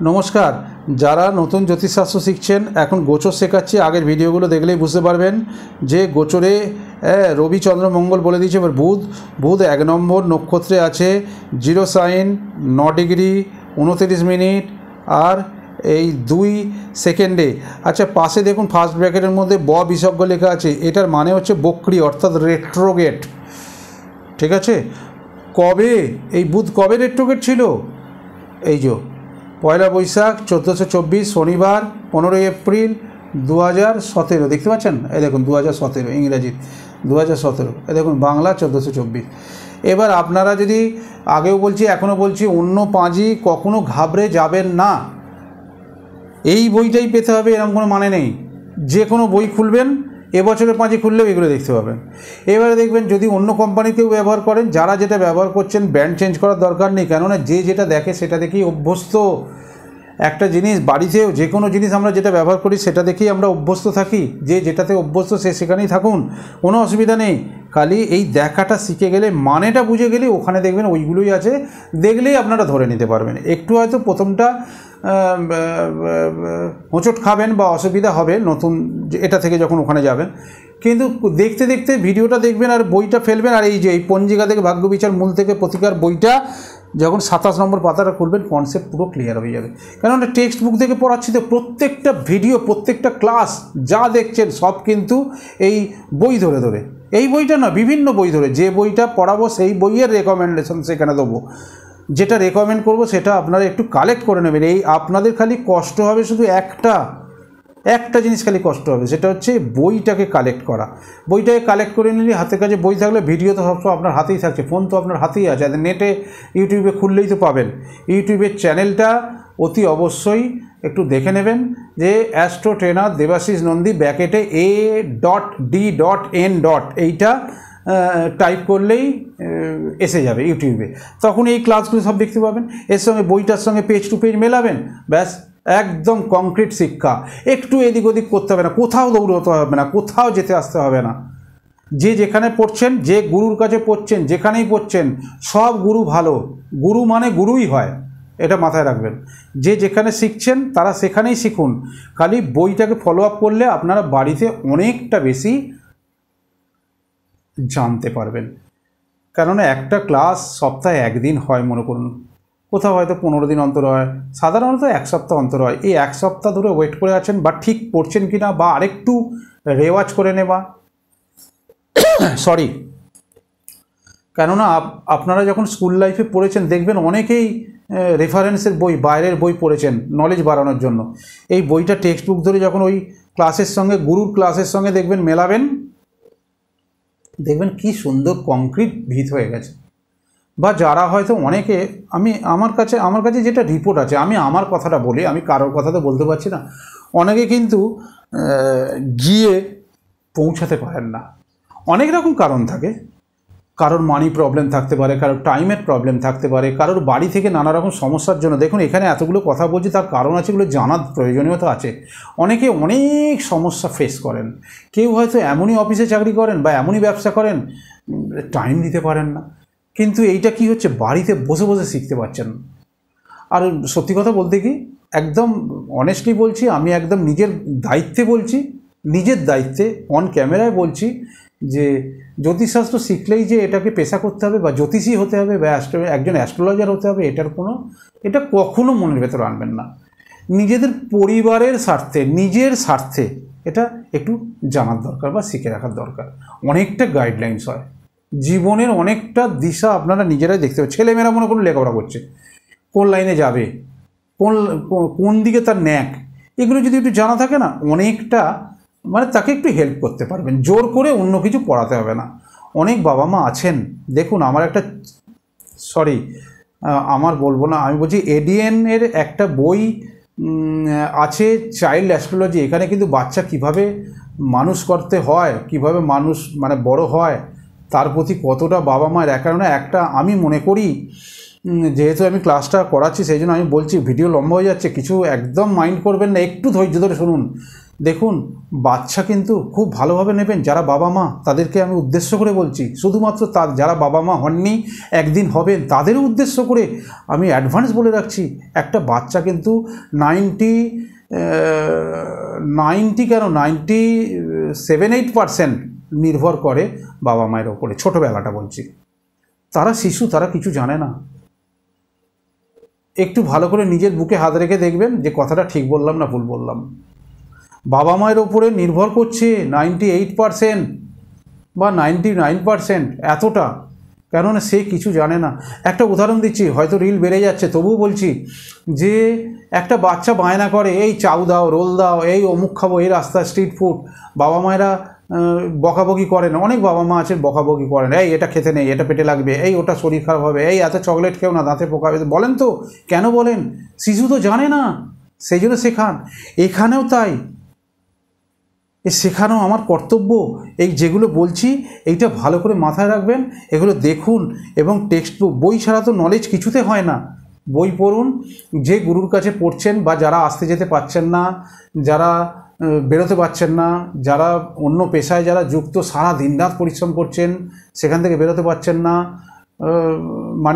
নমস্কার। যারা নতুন জ্যোতিষশাস্ত্র শিখছেন, এখন গোচর শেখাচ্ছি। আগের ভিডিওগুলো দেখলেই বুঝতে পারবেন যে গোচরে রবি চন্দ্র মঙ্গল বলে দিয়েছে। এবার বুধ 1 নম্বর নক্ষত্রে আছে, 0 সাইন, 9 ডিগ্রি 29 মিনিট আর এই 2 সেকেন্ডে। আচ্ছা, পাশে দেখুন ফার্স্ট ব্র্যাকেটের মধ্যে ব বিসর্গ লেখা আছে। এটার মানে হচ্ছে বক্রি, অর্থাৎ রেট্রোগেট। ঠিক আছে, কবে এই বুধ কবে রেট্রোগেট ছিল? এই যে 1 বৈশাখ 1424 শনিবার, 15 এপ্রিল 2017। দেখতে পাচ্ছেন? এই দেখুন 2017 ইংরাজি 2017, এই দেখুন বাংলা 1424। এবার আপনারা যদি, আগেও বলছি এখনও বলছি, অন্য পাঁজি কখনো ঘাবড়ে যাবেন না। এই বইটাই পেতে হবে এরকম কোনো মানে নেই। যে কোনো বই খুলবেন, এবছরের পাঁজি খুললেও এগুলো দেখতে পাবেন। এবারে দেখবেন যদি অন্য কোম্পানিকেও ব্যবহার করেন, যারা যেটা ব্যবহার করছেন ব্র্যান্ড চেঞ্জ করার দরকার নেই, কেননা যে যেটা দেখে সেটা দেখেই অভ্যস্ত। একটা জিনিস বাড়িতেও যে কোনো জিনিস আমরা যেটা ব্যবহার করি সেটা দেখেই আমরা অভ্যস্ত থাকি। যে যেটাতে অভ্যস্ত সে সেখানেই থাকুন, কোনো অসুবিধা নেই। খালি এই দেখাটা শিখে গেলে, মানেটা বুঝে গেলে ওখানে দেখবেন ওইগুলোই আছে, দেখলেই আপনারা ধরে নিতে পারবেন। একটু হয়তো প্রথমটা হোঁচট খাবেন বা অসুবিধা হবে নতুন এটা থেকে যখন ওখানে যাবেন, কিন্তু দেখতে দেখতে ভিডিওটা দেখবেন আর বইটা ফেলবেন। আর এই যে এই পঞ্জিকা থেকে ভাগ্য বিচার, মূল থেকে প্রতিকার বইটা যখন 27 নম্বর পাতাটা খুলবেন, কনসেপ্ট পুরো ক্লিয়ার হয়ে যাবে। কেননা টেক্সট বুক থেকে পড়াচ্ছি তো, প্রত্যেকটা ভিডিও, প্রত্যেকটা ক্লাস যা দেখছেন সব কিন্তু এই বই ধরে ধরে, এই বইটা না, বিভিন্ন বই ধরে। যে বইটা পড়াবো সেই বইয়ের রেকমেন্ডেশন সেখানে দেবো। যেটা রেকমেন্ড করব সেটা আপনারা একটু কালেক্ট করে নেবেন। এই আপনাদের খালি কষ্ট হবে শুধু একটা জিনিস খালি কষ্ট হবে, সেটা হচ্ছে বইটাকে কালেক্ট করা। বইটাকে কালেক্ট করে নিলে, হাতের কাছে বই থাকলে ভিডিও তো সবসময় আপনার হাতেই থাকছে, ফোন তো আপনার হাতেই আছে, নেটে ইউটিউবে খুললেই তো পাবেন। ইউটিউবের চ্যানেলটা অতি অবশ্যই একটু দেখে নেবেন, যে অ্যাস্ট্রো ট্রেনার দেবাশিস নন্দী ব্যাকেটে a.d.n. এইটা টাইপ করলেই এসে যাবে ইউটিউবে। তখন এই ক্লাসগুলো সব দেখতে পাবেন। এর সঙ্গে বইটার সঙ্গে পেজ টু পেজ মেলাবেন, ব্যাস একদম কংক্রিট শিক্ষা। একটু এদিক ওদিক করতে হবে না, কোথাও দৌড়তে হবে না, কোথাও যেতে আসতে হবে না। যে যেখানে পড়ছেন, যে গুরুর কাছে পড়ছেন, যেখানেই পড়ছেন, সব গুরু ভালো। গুরু মানে গুরুই হয়, এটা মাথায় রাখবেন। যে যেখানে শিখছেন তারা সেখানেই শিখুন। খালি বইটাকে ফলো আপ করলে আপনারা বাড়িতে অনেকটা বেশি জানতে পারবেন। কেননা একটা ক্লাস সপ্তাহে 1 দিন হয় মনে করুন, কোথাও হয়তো 15 দিন অন্তর হয়, সাধারণত 1 সপ্তাহ অন্তর হয়। এই 1 সপ্তাহ ধরে ওয়েট করে আছেন, বা ঠিক পড়ছেন কি না, বা আরেকটু রেওয়াজ করে নেওয়া, সরি, কেননা আপনারা যখন স্কুল লাইফে পড়েছেন দেখবেন অনেকেই রেফারেন্সের বই, বাইরের বই পড়েছেন নলেজ বাড়ানোর জন্য। এই বইটা টেক্সট বুক ধরে যখন ওই ক্লাসের সঙ্গে, গুরুর ক্লাসের সঙ্গে দেখবেন মেলাবেন, দেখবেন কি সুন্দর কংক্রিট ভিত হয়ে গেছে। বা যারা হয়তো অনেকে, আমার কাছে যেটা রিপোর্ট আছে, আমি আমার কথাটা বলি, আমি কারোর কথা তো বলতে পারছি না। অনেকে কিন্তু গিয়ে পৌঁছাতে পারেন না, অনেক রকম কারণ থাকে। কারোর মানি প্রবলেম থাকতে পারে, কারোর টাইমের প্রবলেম থাকতে পারে, কারোর বাড়ি থেকে নানা রকম সমস্যার জন্য। দেখুন এখানে এতগুলো কথা বলছি, তার কারণ আছে, এগুলো জানার প্রয়োজনীয়তা আছে। অনেকে অনেক সমস্যা ফেস করেন। কেউ হয়তো এমনই অফিসে চাকরি করেন বা এমনই ব্যবসা করেন, টাইম দিতে পারেন না। কিন্তু এইটা কি হচ্ছে, বাড়িতে বসে বসে শিখতে পারছেন। আর সত্যি কথা বলতে কি, একদম অনেস্টলি বলছি, আমি একদম নিজের দায়িত্বে বলছি, নিজের দায়িত্বে অন ক্যামেরায় বলছি, যে জ্যোতিষশাস্ত্র শিখলেই যে এটাকে পেশা করতে হবে বা জ্যোতিষী হতে হবে বা একজন অ্যাস্ট্রোলজার হতে হবে, এটা কখনো মনের ভেতর আনবেন না। নিজেদের পরিবারের স্বার্থে, নিজের স্বার্থে এটা একটু জানার দরকার বা শিখে রাখার দরকার। অনেকটা গাইডলাইন্স হয়, জীবনের অনেকটা দিশা আপনারা নিজেরাই দেখতে পাবেন। ছেলেমেয়েরা মনে করুন লেখাপড়া করছে, কোন লাইনে যাবে, কোন দিকে তার ন্যাক, এগুলো যদি একটু জানা থাকে না, অনেকটা মানে তাকে একটু হেল্প করতে পারবেন। জোর করে অন্য কিছু পড়াতে হবে না। অনেক বাবা মা আছেন, দেখুন আমার একটা, সরি আমার বলবো না, আমি বলছি ADN এর একটা বই আছে, চাইল্ড অ্যাস্ট্রোলজি। এখানে কিন্তু বাচ্চা কিভাবে মানুষ করতে হয়, কিভাবে মানুষ মানে বড় হয়, তার প্রতি কতটা বাবা মায়ের একারণে একটা, আমি মনে করি, যেহেতু আমি ক্লাসটা করাচ্ছি সেই জন্য আমি বলছি, ভিডিও লম্বা হয়ে যাচ্ছে, কিছু একদম মাইন্ড করবেন না, একটু ধৈর্য ধরে শুনুন। দেখুন, বাচ্চা কিন্তু খুব ভালোভাবে নেবেন যারা বাবা মা, তাদেরকে আমি উদ্দেশ্য করে বলছি, শুধুমাত্র তার যারা বাবা মা হননি একদিন হবেন তাদেরও উদ্দেশ্য করে আমি অ্যাডভান্স বলে রাখছি, একটা বাচ্চা কিন্তু 97-8% নির্ভর করে বাবা মায়ের ওপরে। ছোটোবেলাটা বলছি, তারা শিশু, তারা কিছু জানে না। একটু ভালো করে নিজের বুকে হাত রেখে দেখবেন যে কথাটা ঠিক বললাম না ভুল বললাম। বাবা মায়ের ওপরে নির্ভর করছে 98% বা 99%, এতটা, কেননা সে কিছু জানে না। একটা উদাহরণ দিচ্ছি, হয়তো রিল বেড়ে যাচ্ছে তবুও বলছি, যে একটা বাচ্চা বায়না করে এই চাউ দাও, রোল দাও, এই অমুক খাবো, এই রাস্তায় স্ট্রিট ফুড, বাবা মায়েরা বকাবকি করেন, অনেক বাবা মা আছেন বকাবকি করেন, এই এটা খেতে নেই, এটা পেটে লাগবে, এই ওটা শরীর খারাপ হবে, এই এত চকলেট খেও না, দাঁতে পোকা হবে, বলেন তো কেন বলেন? শিশু তো জানে না, সেই জন্য শেখান। এখানেও তাই, শেখানো আমার কর্তব্য। এই যেগুলো বলছি এইটা ভালো করে মাথায় রাখবেন, এগুলো দেখুন, এবং টেক্সট বুক, বই ছাড়া তো নলেজ কিছুতে হয় না। বই পড়ুন, যে গুরুর কাছে পড়ছেন বা যারা আসতে যেতে পারছেন না, যারা বেরোতে পারছেন না, যারা অন্য পেশায় যারা যুক্ত, সারা দিন রাত পরিশ্রম করছেন, সেখান থেকে বেরোতে পারছেন না, মানে